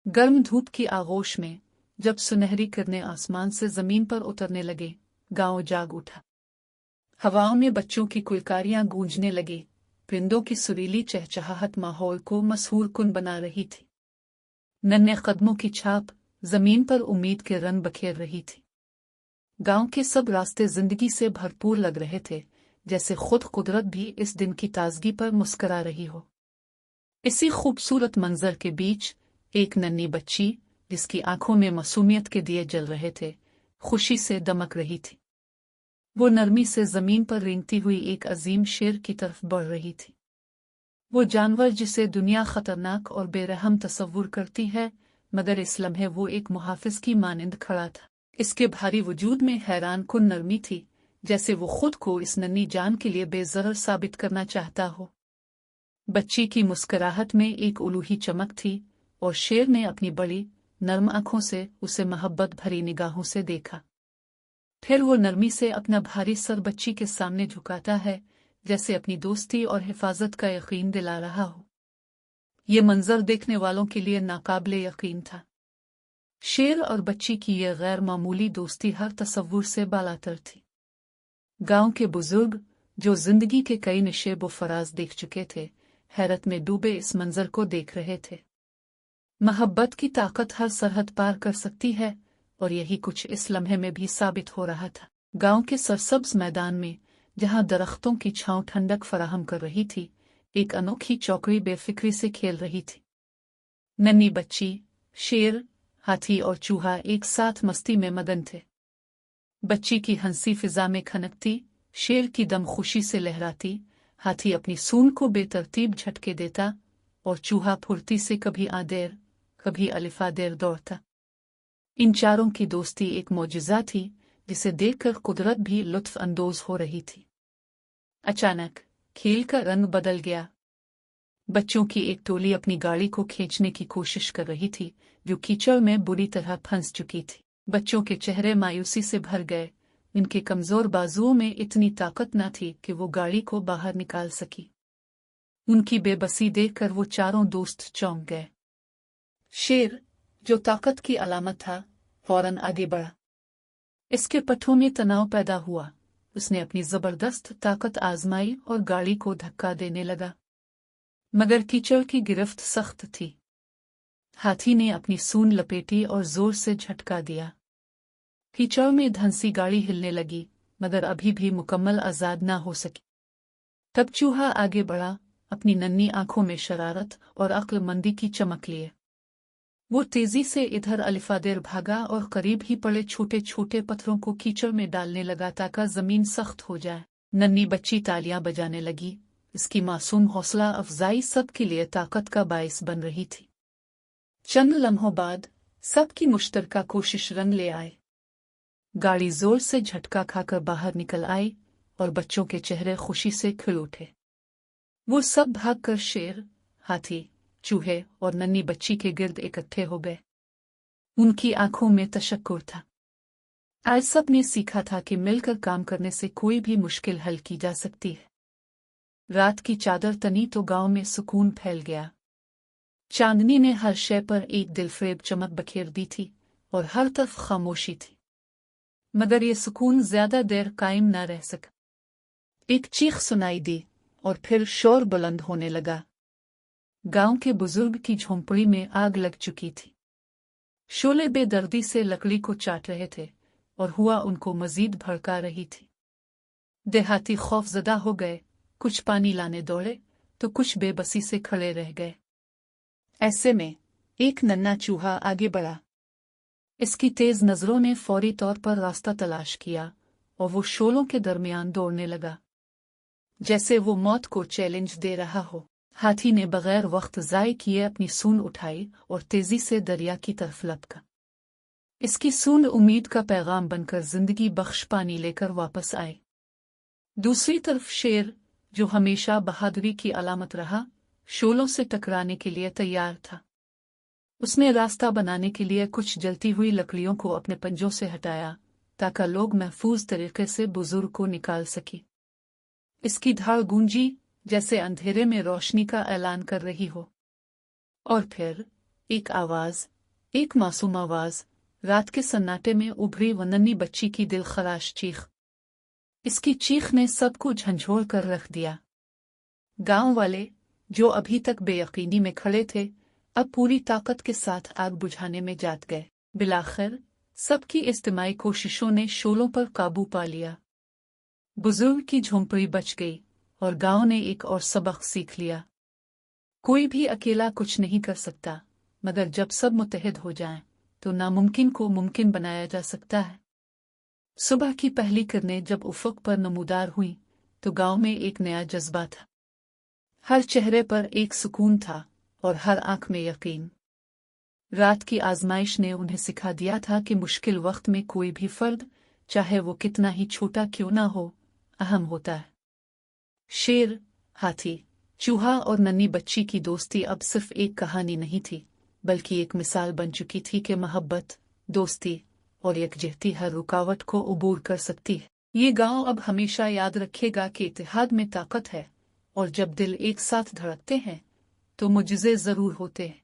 गर्म धूप की आगोश में जब सुनहरी किरणें आसमान से जमीन पर उतरने लगे, गांव जाग उठा। हवाओं में बच्चों की किलकारियां गूंजने लगी, परिंदों की सुरीली चहचहाहट माहौल को मसहूर कुन बना रही थी। नन्हे कदमों की छाप जमीन पर उम्मीद के रंग बखेर रही थी। गांव के सब रास्ते जिंदगी से भरपूर लग रहे थे, जैसे खुद कुदरत भी इस दिन की ताजगी पर मुस्करा रही हो। इसी खूबसूरत मंजर के बीच एक नन्ही बच्ची, जिसकी आंखों में मासूमियत के दिए जल रहे थे, खुशी से दमक रही थी। वो नरमी से जमीन पर रेंगती हुई एक अजीम शेर की तरफ बढ़ रही थी। वो जानवर जिसे दुनिया खतरनाक और बेरहम तस्वुर करती है, मगर इस लम्हे वो एक मुहाफिज की मानिंद खड़ा था। इसके भारी वजूद में हैरान कुन नरमी थी, जैसे वो खुद को इस नन्ही जान के लिए बेजरर साबित करना चाहता हो। बच्ची की मुस्कुराहट में एक उलूही चमक थी और शेर ने अपनी बड़ी नर्म आंखों से उसे मोहब्बत भरी निगाहों से देखा। फिर वो नरमी से अपना भारी सर बच्ची के सामने झुकाता है, जैसे अपनी दोस्ती और हिफाजत का यकीन दिला रहा हो। ये मंजर देखने वालों के लिए नाकाबिले यकीन था। शेर और बच्ची की यह गैर मामूली दोस्ती हर तसव्वुर से बालातर थी। गांव के बुजुर्ग, जो जिंदगी के कई नशेब व फराज देख चुके थे, हैरत में डूबे इस मंजर को देख रहे थे। मोहब्बत की ताकत हर सरहद पार कर सकती है, और यही कुछ इस लम्हे में भी साबित हो रहा था। गांव के सरसब्ज मैदान में, जहां दरख्तों की छांव ठंडक फराहम कर रही थी, एक अनोखी चौकड़ी बेफिक्री से खेल रही थी। नन्ही बच्ची, शेर, हाथी और चूहा एक साथ मस्ती में मगन थे। बच्ची की हंसी फिजा में खनकती, शेर की दम खुशी से लहराती, हाथी अपनी सूंड को बेतरतीब झटके देता, और चूहा फुर्ती से कभी आदेर कभी अलिफादेर दौड़ता। इन चारों की दोस्ती एक मौजज़ा थी, जिसे देखकर कुदरत भी लुत्फ अंदोज हो रही थी। अचानक खेल का रंग बदल गया। बच्चों की एक टोली अपनी गाड़ी को खींचने की कोशिश कर रही थी, जो कीचड़ में बुरी तरह फंस चुकी थी। बच्चों के चेहरे मायूसी से भर गए। इनके कमजोर बाजुओं में इतनी ताकत न थी कि वो गाड़ी को बाहर निकाल सकी। उनकी बेबसी देखकर वो चारों दोस्त चौंक गए। शेर, जो ताकत की अलामत था, फौरन आगे बढ़ा। इसके पट्टों में तनाव पैदा हुआ। उसने अपनी जबरदस्त ताकत आजमाई और गाड़ी को धक्का देने लगा, मगर कीचड़ की गिरफ्त सख्त थी। हाथी ने अपनी सूंड लपेटी और जोर से झटका दिया। कीचड़ में धंसी गाड़ी हिलने लगी, मगर अभी भी मुकम्मल आजाद न हो सकी। तब चूहा आगे बढ़ा, अपनी नन्ही आंखों में शरारत और अक्लमंदी की चमक लिए। वो तेजी से इधर अलिफादेर भागा और करीब ही पड़े छोटे छोटे पत्थरों को कीचड़ में डालने लगा ताकि जमीन सख्त हो जाए। नन्ही बच्ची तालियां बजाने लगी। इसकी मासूम हौसला अफजाई सबके लिए ताकत का बायस बन रही थी। चंद लम्हों बाद सबकी मुश्तरका कोशिश रंग ले आए। गाड़ी जोर से झटका खाकर बाहर निकल आई और बच्चों के चेहरे खुशी से खिल उठे। वो सब भागकर शेर, हाथी, चूहे और नन्ही बच्ची के गिर्द इकट्ठे हो गए। उनकी आंखों में तशक्कुर था। आज सब ने सीखा था कि मिलकर काम करने से कोई भी मुश्किल हल की जा सकती है। रात की चादर तनी तो गांव में सुकून फैल गया। चांदनी ने हर शय पर एक दिलफरेब चमक बखेर दी थी और हर तरफ खामोशी थी। मगर ये सुकून ज्यादा देर कायम न रह सका। एक चीख सुनाई दी और फिर शोर बुलंद होने लगा। गांव के बुजुर्ग की झोंपड़ी में आग लग चुकी थी। शोले बेदर्दी से लकड़ी को चाट रहे थे और हुआ उनको मजीद भड़का रही थी। देहाती खौफजदा हो गए, कुछ पानी लाने दौड़े तो कुछ बेबसी से खड़े रह गए। ऐसे में एक नन्हा चूहा आगे बढ़ा। इसकी तेज नजरों ने फौरी तौर पर रास्ता तलाश किया और वो शोलों के दरमियान दौड़ने लगा, जैसे वो मौत को चैलेंज दे रहा हो। हाथी ने बगैर वक्त ज़ाय किए अपनी सूंड उठाई और तेजी से दरिया की तरफ लपका। इसकी सूंड उम्मीद का पैगाम बनकर जिंदगी बख्श पानी लेकर वापस आए। दूसरी तरफ शेर, जो हमेशा बहादुरी की अलामत रहा, शोलों से टकराने के लिए तैयार था। उसने रास्ता बनाने के लिए कुछ जलती हुई लकड़ियों को अपने पंजों से हटाया ताकि लोग महफूज तरीके से बुजुर्ग को निकाल सके। इसकी धाड़ गूंजी जैसे अंधेरे में रोशनी का ऐलान कर रही हो। और फिर एक आवाज, एक मासूम आवाज रात के सन्नाटे में उभरी वो नन्ही बच्ची की दिलखराश चीख। इसकी चीख ने सबको झंझोड़ कर रख दिया। गांव वाले, जो अभी तक बेयकीनी में खड़े थे, अब पूरी ताकत के साथ आग बुझाने में जाट गए। बिलाखिर सबकी इज्तिमाई कोशिशों ने शोलों पर काबू पा लिया। बुजुर्ग की झोंपड़ी बच गई और गांव ने एक और सबक सीख लिया। कोई भी अकेला कुछ नहीं कर सकता, मगर जब सब मुत्तहिद हो जाएं, तो नामुमकिन को मुमकिन बनाया जा सकता है। सुबह की पहली किरणें जब उफ़क़ पर नमूदार हुईं, तो गांव में एक नया जज्बा था। हर चेहरे पर एक सुकून था और हर आंख में यकीन। रात की आजमाइश ने उन्हें सिखा दिया था कि मुश्किल वक्त में कोई भी फर्द, चाहे वो कितना ही छोटा क्यों ना हो, अहम होता है। शेर, हाथी, चूहा और नन्ही बच्ची की दोस्ती अब सिर्फ एक कहानी नहीं थी, बल्कि एक मिसाल बन चुकी थी कि मोहब्बत, दोस्ती और यकजहती हर रुकावट को अबूर कर सकती है। ये गांव अब हमेशा याद रखेगा कि इत्तेहाद में ताकत है, और जब दिल एक साथ धड़कते हैं तो मुजज़े ज़रूर होते हैं।